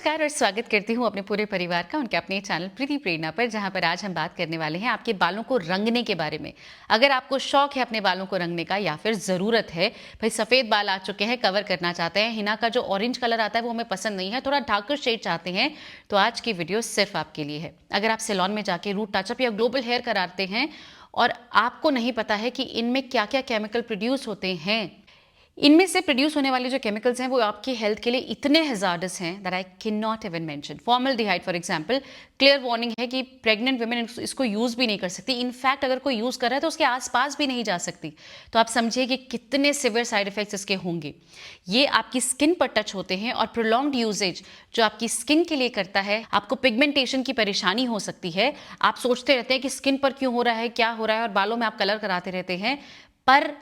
नमस्कार और स्वागत करती हूँ अपने पूरे परिवार का उनके अपने चैनल प्रीति प्रेरणा पर, जहाँ पर आज हम बात करने वाले हैं आपके बालों को रंगने के बारे में। अगर आपको शौक है अपने बालों को रंगने का या फिर ज़रूरत है, भाई सफ़ेद बाल आ चुके हैं, कवर करना चाहते हैं, हिना का जो ऑरेंज कलर आता है वो हमें पसंद नहीं है, थोड़ा डार्कर शेड चाहते हैं, तो आज की वीडियो सिर्फ आपके लिए है। अगर आप सैलून में जाके रूट टचअप या ग्लोबल हेयर कराते हैं और आपको नहीं पता है कि इनमें क्या क्या केमिकल प्रोड्यूस होते हैं, इनमें से प्रोड्यूस होने वाले जो केमिकल्स हैं वो आपकी हेल्थ के लिए इतने हैजार्डस हैं that I can not even mention. Formaldehyde for example, clear warning है कि प्रेग्नेंट वुमेन इसको यूज़ भी नहीं कर सकती। इनफैक्ट अगर कोई यूज़ कर रहा है तो उसके आसपास भी नहीं जा सकती। तो आप समझिए कि कितने सिवियर साइड इफेक्ट्स इसके होंगे। ये आपकी स्किन पर टच होते हैं और प्रोलॉन्ग्ड यूजेज जो आपकी स्किन के लिए करता है, आपको पिगमेंटेशन की परेशानी हो सकती है। आप सोचते रहते हैं कि स्किन पर क्यों हो रहा है, क्या हो रहा है, और बालों में आप कलर कराते रहते हैं, पर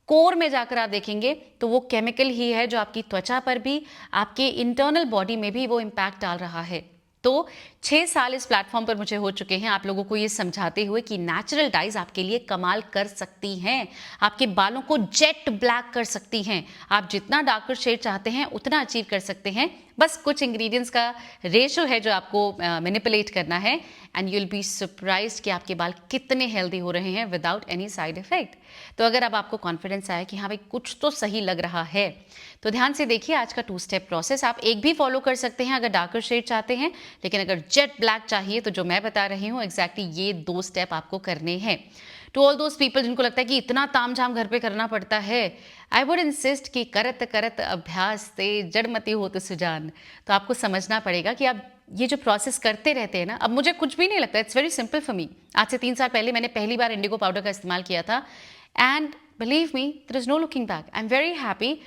कोर में जाकर आप देखेंगे तो वो केमिकल ही है जो आपकी त्वचा पर भी, आपके इंटरनल बॉडी में भी वो इम्पैक्ट डाल रहा है। तो 6 साल इस प्लेटफॉर्म पर मुझे हो चुके हैं आप लोगों को ये समझाते हुए कि नेचुरल डाइज आपके लिए कमाल कर सकती हैं, आपके बालों को जेट ब्लैक कर सकती हैं। आप जितना डार्कर शेड चाहते हैं उतना अचीव कर सकते हैं। बस कुछ इंग्रेडिएंट्स का रेशो है जो आपको मैनिपुलेट करना है, and you will be surprised कि आपके बाल कितने हेल्दी हो रहे हैं विदाउट एनी साइड इफेक्ट। तो अगर अब आपको कॉन्फिडेंस आया कि हाँ भाई कुछ तो सही लग रहा है, तो ध्यान से देखिए आज का 2 स्टेप प्रोसेस। आप एक भी फॉलो कर सकते हैं अगर डार्कर शेड चाहते हैं, लेकिन अगर जेट ब्लैक चाहिए तो जो मैं बता रही हूँ एग्जैक्टली ये 2 स्टेप आपको करने हैं। टू ऑल दोज पीपल जिनको लगता है कि इतना ताम झाम घर पे करना पड़ता है, आई वुड इंसिस्ट कि करत करत अभ्यास से जड़मती हो तो सुजान। तो आपको समझना पड़ेगा कि आप ये जो प्रोसेस करते रहते हैं ना, अब मुझे कुछ भी नहीं लगता, it's very simple for me. आज से 3 साल पहले मैंने पहली बार इंडिगो पाउडर का इस्तेमाल किया था, and believe me there is no looking back. I am very happy.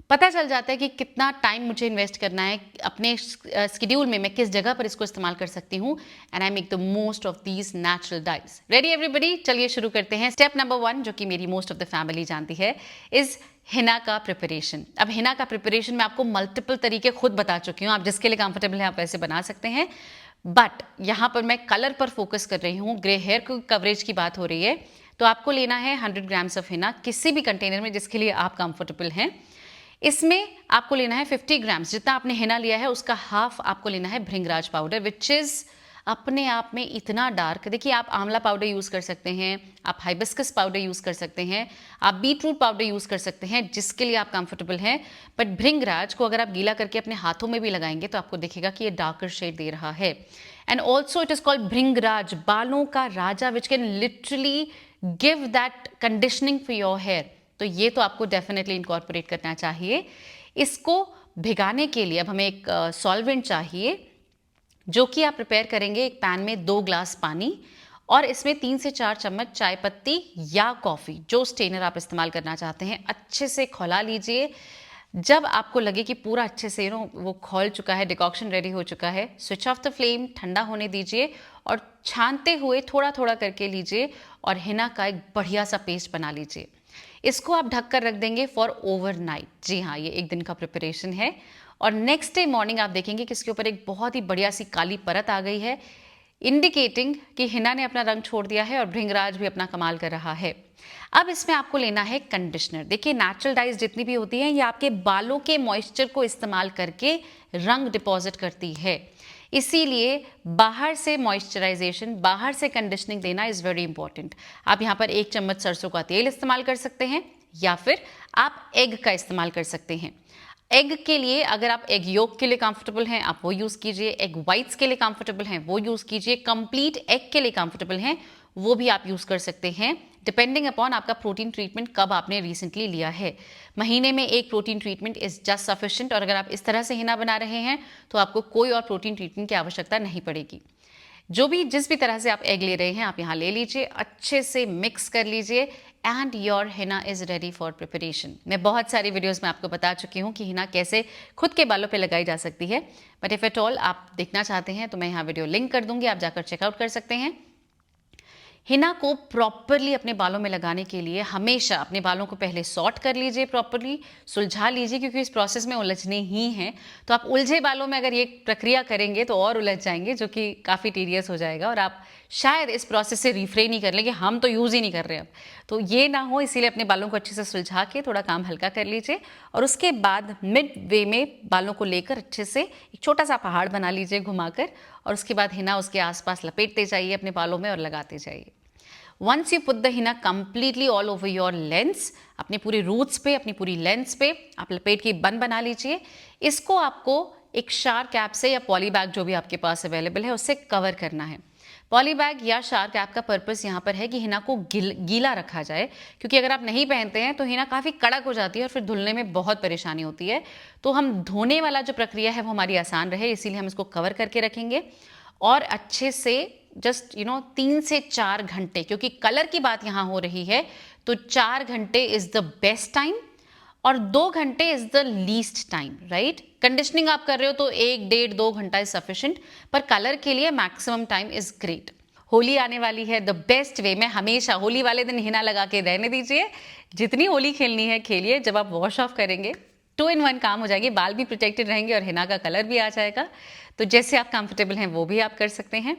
पता चल जाता है कि कितना टाइम मुझे इन्वेस्ट करना है अपने स्केड्यूल में, मैं किस जगह पर इसको इस्तेमाल कर सकती हूँ, and I make the most of these natural dyes. Ready everybody, चलिए शुरू करते हैं। स्टेप नंबर 1 जो कि मेरी मोस्ट ऑफ द फैमिली जानती है इज हिना का प्रिपरेशन। अब हिना का प्रिपरेशन मैं आपको मल्टीपल तरीके खुद बता चुकी हूँ, आप जिसके लिए कंफर्टेबल है आप वैसे बना सकते हैं, बट यहाँ पर मैं कलर पर फोकस कर रही हूँ। ग्रे हेयर को कवरेज की बात हो रही है, तो आपको लेना है 100 ग्राम्स ऑफ हिना किसी भी कंटेनर में जिसके लिए आप कंफर्टेबल हैं। इसमें आपको लेना है 50 ग्राम्स, जितना आपने हिना लिया है उसका हाफ आपको लेना है भृंगराज पाउडर, विच इज़ अपने आप में इतना डार्क। देखिए आप आंवला पाउडर यूज़ कर सकते हैं, आप हाइबिस्कस पाउडर यूज़ कर सकते हैं, आप बीटरूट पाउडर यूज़ कर सकते हैं, जिसके लिए आप कंफर्टेबल हैं। बट भृंगराज को अगर आप गीला करके अपने हाथों में भी लगाएंगे तो आपको दिखेगा कि ये डार्कर शेड दे रहा है। And also it is called Bhringraj, बालों का राजा, which can literally give that conditioning for your hair. तो ये तो आपको डेफिनेटली इनकॉर्पोरेट करना चाहिए। इसको भिगाने के लिए अब हमें एक सॉल्वेंट चाहिए, जो कि आप प्रिपेयर करेंगे एक पैन में 2 ग्लास पानी, और इसमें 3 से 4 चम्मच चाय पत्ती या कॉफ़ी, जो स्टेनर आप इस्तेमाल करना चाहते हैं, अच्छे से खौला लीजिए। जब आपको लगे कि पूरा अच्छे से वो खौल चुका है, डिकॉक्शन रेडी हो चुका है, स्विच ऑफ द फ्लेम, ठंडा होने दीजिए और छानते हुए थोड़ा थोड़ा करके लीजिए और हिना का एक बढ़िया सा पेस्ट बना लीजिए। इसको आप ढक कर रख देंगे फॉर ओवरनाइट। जी हाँ, ये एक दिन का प्रिपरेशन है, और नेक्स्ट डे मॉर्निंग आप देखेंगे कि इसके ऊपर एक बहुत ही बढ़िया सी काली परत आ गई है, इंडिकेटिंग कि हिना ने अपना रंग छोड़ दिया है और भृंगराज भी अपना कमाल कर रहा है। अब इसमें आपको लेना है कंडीशनर। देखिए नेचुरल डाइज जितनी भी होती हैं ये आपके बालों के मॉइस्चर को इस्तेमाल करके रंग डिपॉजिट करती है, इसीलिए बाहर से मॉइस्चराइजेशन, बाहर से कंडीशनिंग देना इज़ वेरी इंपॉर्टेंट। आप यहाँ पर 1 चम्मच सरसों का तेल इस्तेमाल कर सकते हैं, या फिर आप एग का इस्तेमाल कर सकते हैं। एग के लिए अगर आप एग योक के लिए कंफर्टेबल हैं आप वो यूज़ कीजिए, एग वाइट्स के लिए कंफर्टेबल हैं वो यूज़ कीजिए, कंप्लीट एग के लिए कंफर्टेबल हैं वो भी आप यूज़ कर सकते हैं, डिपेंडिंग अपॉन आपका प्रोटीन ट्रीटमेंट कब आपने रिसेंटली लिया है। महीने में 1 protein treatment is just sufficient, और अगर आप इस तरह से हिना बना रहे हैं तो आपको कोई और प्रोटीन ट्रीटमेंट की आवश्यकता नहीं पड़ेगी। जिस भी तरह से आप एग ले रहे हैं आप यहाँ ले लीजिए, अच्छे से मिक्स कर लीजिए, and your Hina is ready for preparation. मैं बहुत सारी वीडियोस में आपको बता चुकी हूँ कि हिना कैसे खुद के बालों पे लगाई जा सकती है, बट इफ़ एट ऑल आप देखना चाहते हैं तो मैं यहाँ वीडियो लिंक कर दूंगी, आप जाकर चेकआउट कर सकते हैं। हिना को प्रॉपरली अपने बालों में लगाने के लिए हमेशा अपने बालों को पहले सॉर्ट कर लीजिए, प्रॉपरली सुलझा लीजिए, क्योंकि इस प्रोसेस में उलझने ही हैं। तो आप उलझे बालों में अगर ये प्रक्रिया करेंगे तो और उलझ जाएंगे, जो कि काफ़ी टीडियस हो जाएगा और आप शायद इस प्रोसेस से रिफ्रेन ही कर लें कि हम तो यूज़ ही नहीं कर रहे अब। तो ये ना हो, इसीलिए अपने बालों को अच्छे से सुलझा के थोड़ा काम हल्का कर लीजिए और उसके बाद मिड वे में बालों को लेकर अच्छे से एक छोटा सा पहाड़ बना लीजिए घुमाकर, और उसके बाद हिना उसके आसपास लपेटते जाइए अपने बालों में और लगाते जाइए। Once you put the henna completely all over your lengths, अपने पूरे रूट्स पे, अपनी पूरी लेंस पे आप लपेट के बन बना लीजिए। इसको आपको एक शार कैप से या पॉली बैग जो भी आपके पास अवेलेबल है उससे कवर करना है। पॉली बैग या शार कैप का पर्पस यहाँ पर है कि हिना को गीला रखा जाए, क्योंकि अगर आप नहीं पहनते हैं तो हिना काफ़ी कड़क हो जाती है और फिर धुलने में बहुत परेशानी होती है। तो हम धोने वाला जो प्रक्रिया है वो हमारी आसान रहे, इसीलिए हम इसको कवर करके रखेंगे और अच्छे से जस्ट 3 से 4 घंटे, क्योंकि कलर की बात यहाँ हो रही है, तो 4 घंटे इज द बेस्ट टाइम और 2 घंटे is the least time, right. Conditioning आप कर रहे हो तो 1, 1.5, 2 घंटा इज सफिशिएंट, पर कलर के लिए maximum time is great. Holi आने वाली है, द बेस्ट वे में हमेशा होली वाले दिन हिना लगा के रहने दीजिए। जितनी होली खेलनी है खेलिए, जब आप वॉश ऑफ करेंगे 2 in 1 काम हो जाएगी, बाल भी प्रोटेक्टेड रहेंगे और हिना का कलर भी आ जाएगा। तो जैसे आप कंफर्टेबल हैं वो भी आप कर सकते हैं।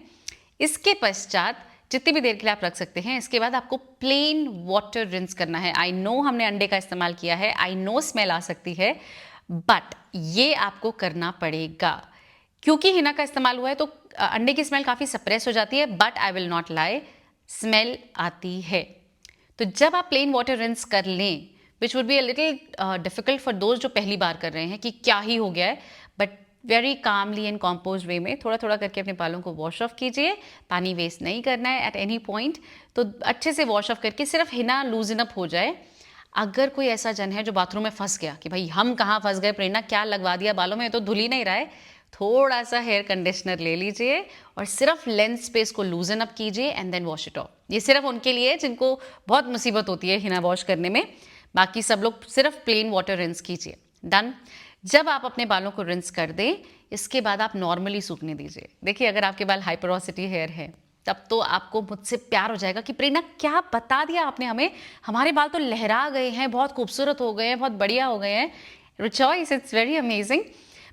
इसके पश्चात जितनी भी देर के लिए आप रख सकते हैं, इसके बाद आपको प्लेन वाटर रिंस करना है। आई नो हमने अंडे का इस्तेमाल किया है, आई नो स्मेल आ सकती है, बट ये आपको करना पड़ेगा क्योंकि हिना का इस्तेमाल हुआ है तो अंडे की स्मेल काफ़ी सप्रेस हो जाती है, but I will not lie, smell आती है। तो जब आप प्लेन वाटर रिंस कर लें, which would be a little difficult for those जो पहली बार कर रहे हैं कि क्या ही हो गया है, but very calmly and compose way में थोड़ा थोड़ा करके अपने बालों को वॉश ऑफ कीजिए। पानी वेस्ट नहीं करना है एट एनी पॉइंट। तो अच्छे से वॉश ऑफ करके सिर्फ हिना लूजन अप हो जाए। अगर कोई ऐसा जन है जो बाथरूम में फंस गया कि भाई हम कहाँ फंस गए, प्रेरणा क्या लगवा दिया बालों में, तो धुल ही नहीं रहा है, थोड़ा सा हेयर कंडीशनर ले लीजिए और सिर्फ लेंस पे इसको लूजन अप कीजिए and then wash it off. ये सिर्फ उनके लिए जिनको बहुत मुसीबत होती है हिना वॉश करने में, बाकी सब लोग सिर्फ प्लेन वाटर रिंस कीजिए। डन। जब आप अपने बालों को रिंस कर दें, इसके बाद आप नॉर्मली सूखने दीजिए। देखिए, अगर आपके बाल हाइपरोसिटी हेयर है तब तो आपको मुझसे प्यार हो जाएगा कि प्रेरणा क्या बता दिया आपने हमें, हमारे बाल तो लहरा गए हैं, बहुत खूबसूरत हो गए हैं, बहुत बढ़िया हो गए हैं। Rejoice, it's very amazing.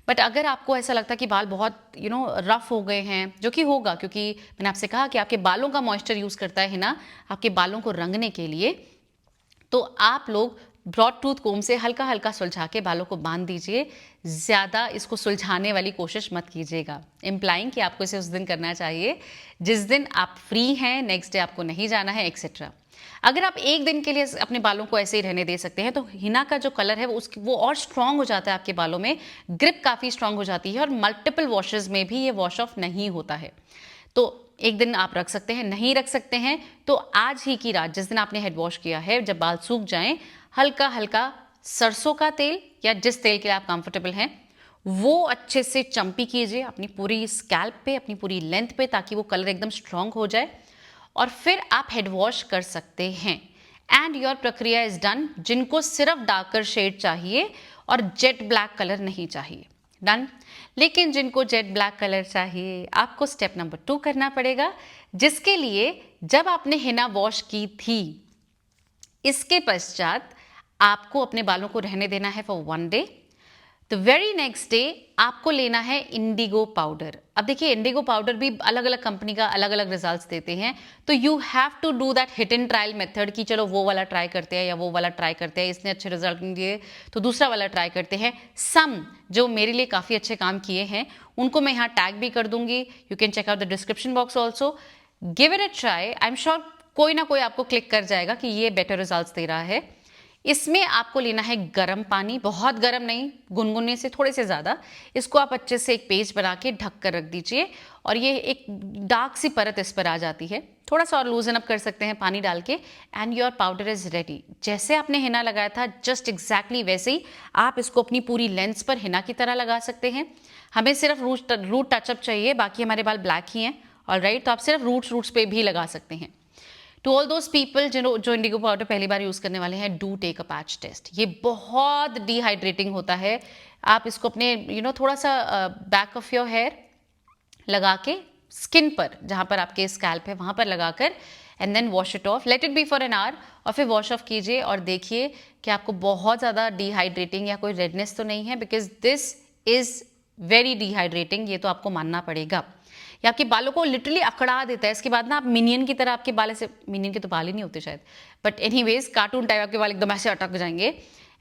But अगर आपको ऐसा लगता है कि बाल बहुत रफ हो गए हैं, जो कि होगा क्योंकि मैंने आपसे कहा कि आपके बालों का मॉइस्चर यूज़ करता है हिना आपके बालों को रंगने के लिए, तो आप लोग ब्रॉड टूथ कोम से हल्का हल्का सुलझा के बालों को बांध दीजिए। ज़्यादा इसको सुलझाने वाली कोशिश मत कीजिएगा, इम्प्लाइंग कि आपको इसे उस दिन करना चाहिए जिस दिन आप फ्री हैं, नेक्स्ट डे आपको नहीं जाना है, एक्सेट्रा। अगर आप एक दिन के लिए अपने बालों को ऐसे ही रहने दे सकते हैं तो हिना का जो कलर है वो और स्ट्रांग हो जाता है आपके बालों में, ग्रिप काफ़ी स्ट्रांग हो जाती है और मल्टीपल वॉशेस में भी ये वॉश ऑफ नहीं होता है। तो एक दिन आप रख सकते हैं, नहीं रख सकते हैं तो आज ही की रात जिस दिन आपने हेड वॉश किया है, जब बाल सूख जाएं, हल्का हल्का सरसों का तेल या जिस तेल के लिए आप कंफर्टेबल हैं वो अच्छे से चम्पी कीजिए अपनी पूरी स्कैल्प पे, अपनी पूरी लेंथ पे, ताकि वो कलर एकदम स्ट्रांग हो जाए और फिर आप हेड वॉश कर सकते हैं। एंड योर प्रक्रिया इज डन। जिनको सिर्फ डार्कर शेड चाहिए और जेट ब्लैक कलर नहीं चाहिए, डन। लेकिन जिनको जेट ब्लैक कलर चाहिए, आपको स्टेप नंबर 2 करना पड़ेगा, जिसके लिए जब आपने हिना वॉश की थी, इसके पश्चात आपको अपने बालों को रहने देना है for 1 day. The very next day आपको लेना है इंडिगो पाउडर। अब देखिए, इंडिगो पाउडर भी अलग अलग कंपनी का अलग अलग रिजल्ट्स देते हैं, तो you have to do that hit and trial method कि चलो वो वाला ट्राई करते हैं या वो वाला ट्राई करते हैं, इसने अच्छे रिजल्ट नहीं दिए तो दूसरा वाला ट्राई करते हैं। सम जो मेरे लिए काफ़ी अच्छे काम किए हैं उनको मैं यहाँ टैग भी कर दूंगी, you can check out the description box also. Give it a try, I am sure कोई ना कोई आपको क्लिक कर जाएगा कि ये बेटर रिजल्ट्स दे रहा है। इसमें आपको लेना है गर्म पानी, बहुत गर्म नहीं, गुनगुने से थोड़े से ज़्यादा। इसको आप अच्छे से एक पेस्ट बना के ढक कर रख दीजिए और ये एक डार्क सी परत इस पर आ जाती है। थोड़ा सा और लूजन अप कर सकते हैं पानी डाल के and your powder is ready. जैसे आपने हिना लगाया था जस्ट एग्जैक्टली वैसे ही आप इसको अपनी पूरी लेंस पर हिना की तरह लगा सकते हैं। हमें सिर्फ रूट टचअप चाहिए, बाकी हमारे बाल ब्लैक ही हैं, ऑलराइट। तो आप सिर्फ रूट्स पे भी लगा सकते हैं। टू ऑल दोज पीपल जो इंडिगो पाउडर पहली बार यूज़ करने वाले हैं, do take a patch test. ये बहुत डिहाइड्रेटिंग होता है। आप इसको अपने थोड़ा सा बैक ऑफ योर हेयर लगा के स्किन पर, जहाँ पर आपके स्कैल्प है वहाँ पर लगाकर and then wash it off, let it be for an hour और फिर वॉश ऑफ कीजिए और देखिए कि आपको बहुत ज़्यादा डिहाइड्रेटिंग या कोई रेडनेस तो नहीं है, because this is very dehydrating, ये तो आपको मानना पड़ेगा। या आपके बालों को लिटरली अकड़ा देता है। इसके बाद ना आप मिनियन की तरह आपके बाल ऐसे, मिनियन के तो बाल ही नहीं होते शायद, बट एनीवेज कार्टून टाइप आपके बाल एकदम ऐसे अटक जाएंगे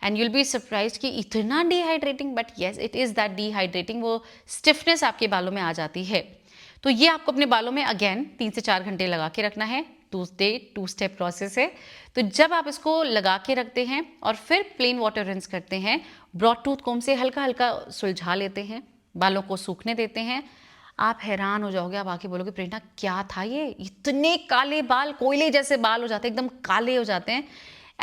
एंड यूल बी सरप्राइज कि इतना dehydrating, but yes it is that dehydrating, वो स्टिफनेस आपके बालों में आ जाती है। तो ये आपको अपने बालों में अगेन 3 से 4 घंटे लगा के रखना है। 2 स्टेप प्रोसेस है। तो जब आप इसको लगा के रखते हैं और फिर प्लेन वाटर रिंस करते हैं, ब्रॉड टूथ कोम से हल्का हल्का सुलझा लेते हैं, बालों को सूखने देते हैं, आप हैरान हो जाओगे। आप आके बोलोगे प्रेरणा क्या था ये, इतने काले बाल, कोयले जैसे बाल हो जाते हैं, एकदम काले हो जाते हैं।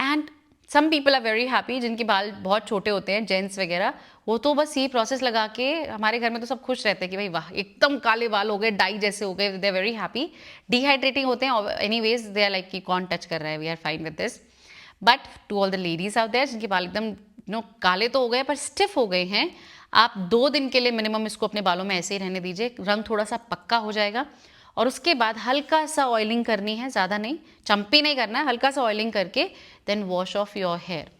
And some people are very happy, जिनके बाल बहुत छोटे होते हैं, जेंट्स वगैरह, वो तो बस ये प्रोसेस लगा के, हमारे घर में तो सब खुश रहते हैं कि भाई वाह एकदम काले बाल हो गए, डाई जैसे हो गए, they are very happy. Dehydrating होते हैं एनीवेज, दे आर लाइक कि कौन टच कर रहा है, we are fine with this. But to all the ladies out there जिनके बाल एकदम काले तो हो गए पर स्टिफ हो गए हैं, आप 2 दिन के लिए मिनिमम इसको अपने बालों में ऐसे ही रहने दीजिए, रंग थोड़ा सा पक्का हो जाएगा। और उसके बाद हल्का सा ऑयलिंग करनी है, ज़्यादा नहीं, चंपी नहीं करना है, हल्का सा ऑयलिंग करके then wash off your hair.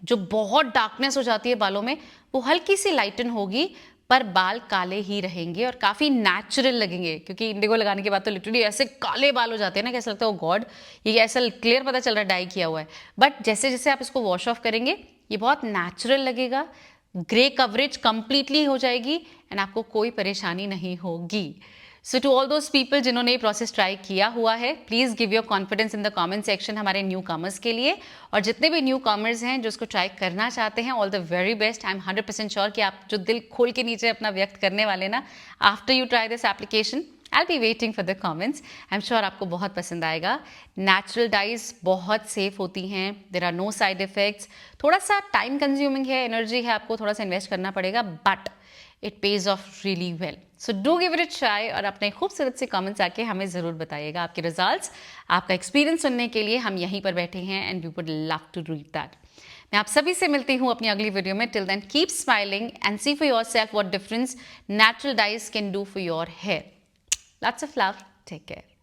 जो बहुत डार्कनेस हो जाती है बालों में वो हल्की सी लाइटन होगी, पर बाल काले ही रहेंगे और काफ़ी नेचुरल लगेंगे, क्योंकि इंडिगो लगाने के बाद तो लिटरली ऐसे काले बाल हो जाते हैं ना कि ऐसा लगता है ओ गॉड, ये ऐसा क्लियर पता चल रहा है डाई किया हुआ है। बट जैसे जैसे आप इसको वॉश ऑफ करेंगे ये बहुत नेचुरल लगेगा, ग्रे कवरेज कंप्लीटली हो जाएगी एंड आपको कोई परेशानी नहीं होगी। सो टू ऑल दोज पीपल जिन्होंने ये प्रोसेस ट्राई किया हुआ है, please give your confidence in the comment section हमारे न्यू कमर्स के लिए। और जितने भी न्यू कमर्स हैं जो इसको ट्राई करना चाहते हैं, all the very best. I am 100% sure कि आप जो दिल खोल के नीचे अपना व्यक्त करने वाले ना, after you try this application, I be waiting for the comments. I am sure आपको बहुत पसंद आएगा। नेचुरल डाइज बहुत सेफ होती हैं, there are no side effects. थोड़ा सा टाइम कंज्यूमिंग है, एनर्जी है, आपको थोड़ा सा इन्वेस्ट करना पड़ेगा, but it pays of really well. So do give it try और अपने खूबसूरत से कमेंट्स आके हमें ज़रूर बताइएगा आपके रिजल्ट्स। आपका एक्सपीरियंस सुनने के लिए हम यहीं पर बैठे हैं and we would love to read that. मैं आप सभी से मिलती हूँ अपनी अगली वीडियो में। Till then keep smiling and see for yourself what difference natural dyes can do for your hair. Lots of love. Take care.